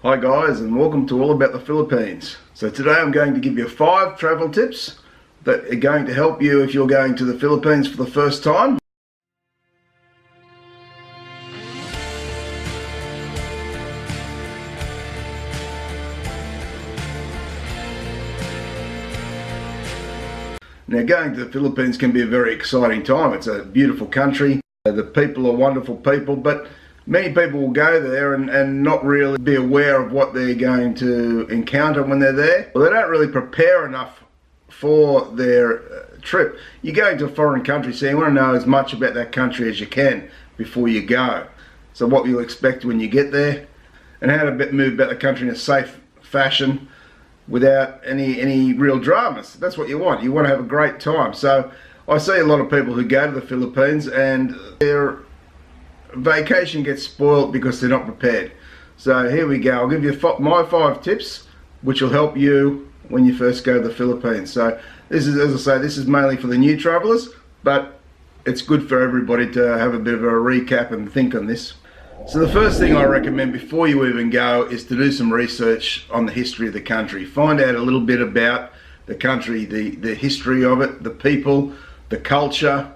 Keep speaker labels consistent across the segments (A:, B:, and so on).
A: Hi guys, and welcome to All About the Philippines. So today I'm going to give you 5 travel tips that are going to help you if you're going to the Philippines for the first time. Now, going to the Philippines can be a very exciting time. It's a beautiful country. The people are wonderful people, but many people will go there and not really be aware of what they're going to encounter when they're there. Well, they don't really prepare enough for their trip. You're going to a foreign country, so you want to know as much about that country as you can before you go. So what you'll expect when you get there, and how to move about the country in a safe fashion without any real dramas. That's what you want. You want to have a great time. So I see a lot of people who go to the Philippines and their vacation gets spoiled because they're not prepared. So here we go. I'll give you my 5 tips which will help you when you first go to the Philippines. So this is, as I say, this is mainly for the new travelers, but it's good for everybody to have a bit of a recap and think on this. So the first thing I recommend before you even go is to do some research on the history of the country. Find out a little bit about the country, the history of it, the people, the culture,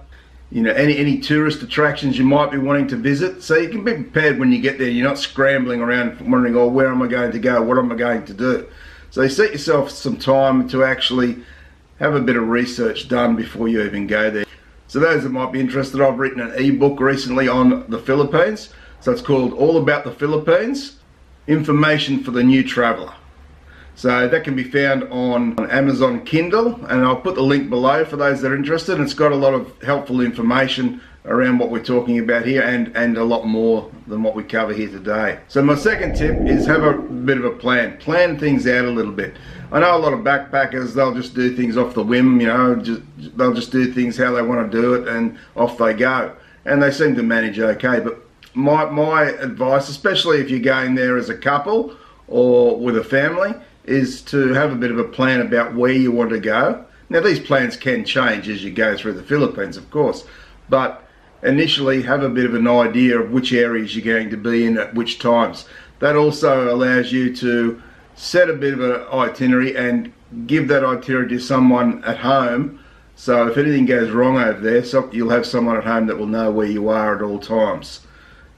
A: you know, any tourist attractions you might be wanting to visit. So you can be prepared when you get there. You're not scrambling around wondering, oh, where am I going to go? What am I going to do? So you set yourself some time to actually have a bit of research done before you even go there. So those that might be interested, I've written an ebook recently on the Philippines. So it's called All About the Philippines, Information for the New Traveller. So that can be found on Amazon Kindle, and I'll put the link below for those that are interested. And it's got a lot of helpful information around what we're talking about here and a lot more than what we cover here today. So my second tip is have a bit of a plan. Plan things out a little bit. I know a lot of backpackers, they'll just do things off the whim, you know, they'll just do things how they want to do it and off they go. And they seem to manage okay, but my advice, especially if you're going there as a couple or with a family, is to have a bit of a plan about where you want to go. Now these plans can change as you go through the Philippines, of course, but initially have a bit of an idea of which areas you're going to be in at which times. That also allows you to set a bit of an itinerary and give that itinerary to someone at home, so if anything goes wrong over there, so you'll have someone at home that will know where you are at all times.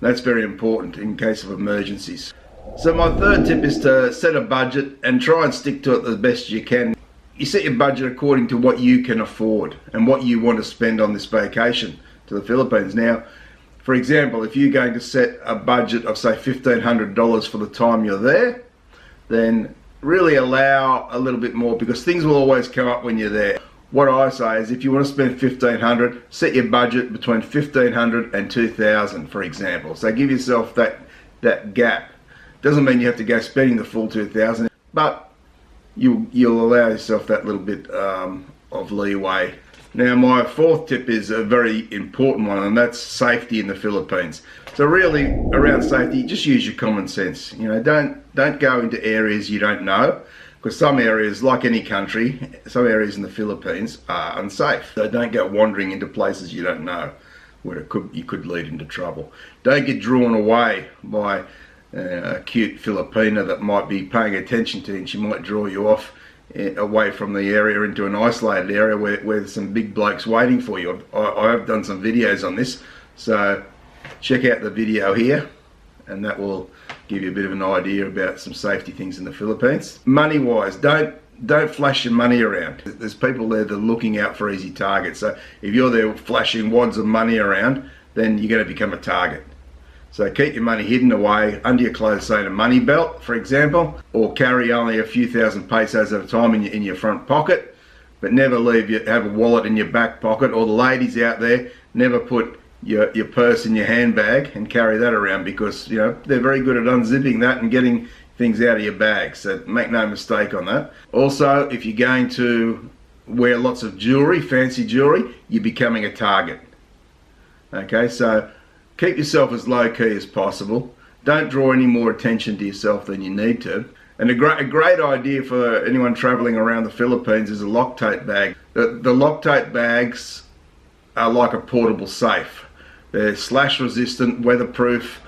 A: That's very important in case of emergencies. So my third tip is to set a budget and try and stick to it the best you can. You set your budget according to what you can afford and what you want to spend on this vacation to the Philippines. Now, for example, if you're going to set a budget of say $1,500 for the time you're there, then really allow a little bit more, because things will always come up when you're there. What I say is, if you want to spend $1,500, set your budget between $1,500 and $2,000, for example. So give yourself that gap. Doesn't mean you have to go spending the full $2,000, but you'll allow yourself that little bit of leeway. Now my 4th tip is a very important one, and that's safety in the Philippines. So really, around safety, just use your common sense. You know, don't go into areas you don't know, because some areas, like any country, some areas in the Philippines are unsafe. So don't go wandering into places you don't know, where you could lead into trouble. Don't get drawn away by a cute Filipina that might be paying attention to you, and she might draw you off away from the area into an isolated area where there's some big blokes waiting for you. I have done some videos on this, so check out the video here, and that will give you a bit of an idea about some safety things in the Philippines. Money wise, don't flash your money around. There's people there that are looking out for easy targets. So if you're there flashing wads of money around, then you're going to become a target. So keep your money hidden away under your clothes, say in a money belt, for example, or carry only a few thousand pesos at a time in your front pocket, but never have a wallet in your back pocket. Or the ladies out there, never put your purse in your handbag and carry that around, because you know they're very good at unzipping that and getting things out of your bag. So make no mistake on that. Also, if you're going to wear lots of jewelry, fancy jewelry, you're becoming a target. Okay, so keep yourself as low-key as possible. Don't draw any more attention to yourself than you need to. And a great idea for anyone traveling around the Philippines is a Loctite bag. The Loctite bags are like a portable safe. They're slash resistant, weatherproof,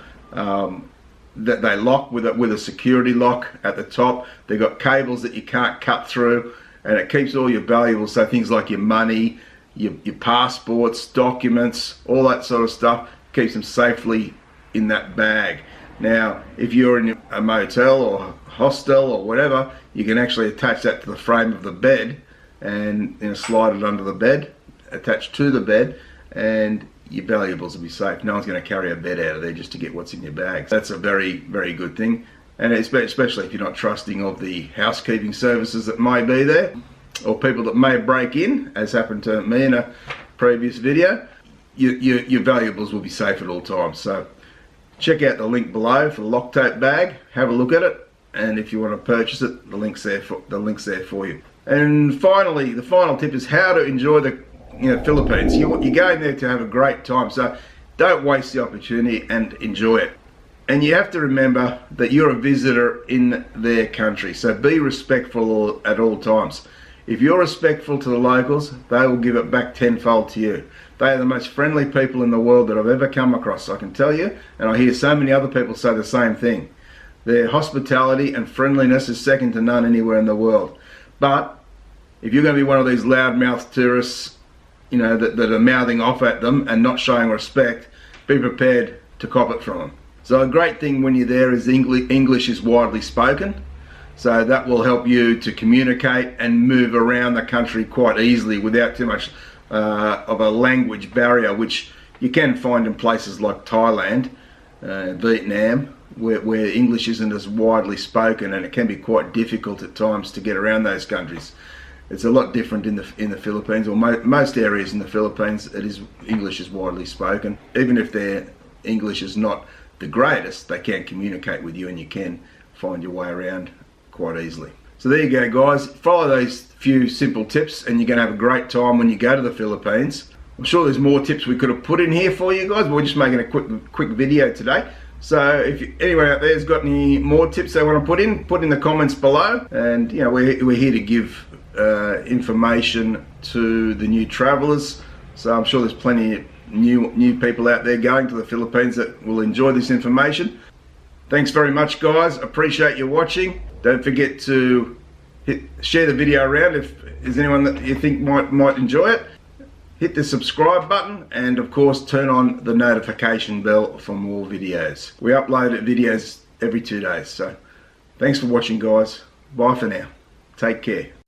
A: that they lock with a security lock at the top. They've got cables that you can't cut through, and it keeps all your valuables, so things like your money, your passports, documents, all that sort of stuff, keeps them safely in that bag. Now, if you're in a motel or hostel or whatever, you can actually attach that to the frame of the bed and slide it under the bed, attach to the bed, and your valuables will be safe. No one's going to carry a bed out of there just to get what's in your bag. That's a very, very good thing, and especially if you're not trusting of the housekeeping services that may be there, or people that may break in, as happened to me in a previous video. Your valuables will be safe at all times. So check out the link below for the Loctite bag. Have a look at it, and if you want to purchase it, the link's there for you. And finally, the final tip is how to enjoy the Philippines. You're going there to have a great time, so don't waste the opportunity and enjoy it. And you have to remember that you're a visitor in their country, so be respectful at all times. If you're respectful to the locals, they will give it back tenfold to you. They are the most friendly people in the world that I've ever come across, I can tell you, and I hear so many other people say the same thing. Their hospitality and friendliness is second to none anywhere in the world. But if you're going to be one of these loudmouth tourists, that are mouthing off at them and not showing respect, be prepared to cop it from them. So a great thing when you're there is English is widely spoken. So that will help you to communicate and move around the country quite easily without too much of a language barrier, which you can find in places like Thailand, Vietnam, where English isn't as widely spoken, and it can be quite difficult at times to get around those countries. It's a lot different in the Philippines, or most areas in the Philippines. English is widely spoken. Even if their English is not the greatest, they can communicate with you, and you can find your way around quite easily. So there you go, guys. Follow those few simple tips and you're going to have a great time when you go to the Philippines. I'm sure there's more tips we could have put in here for you guys, but we're just making a quick video today. So if anyone out there has got any more tips they want to put in the comments below. And we're here to give information to the new travelers. So I'm sure there's plenty of new people out there going to the Philippines that will enjoy this information. Thanks very much, guys. Appreciate you watching. Don't forget to share the video around if there's anyone that you think might enjoy it. Hit the subscribe button, and of course turn on the notification bell for more videos. We upload videos every 2 days. So thanks for watching, guys. Bye for now. Take care.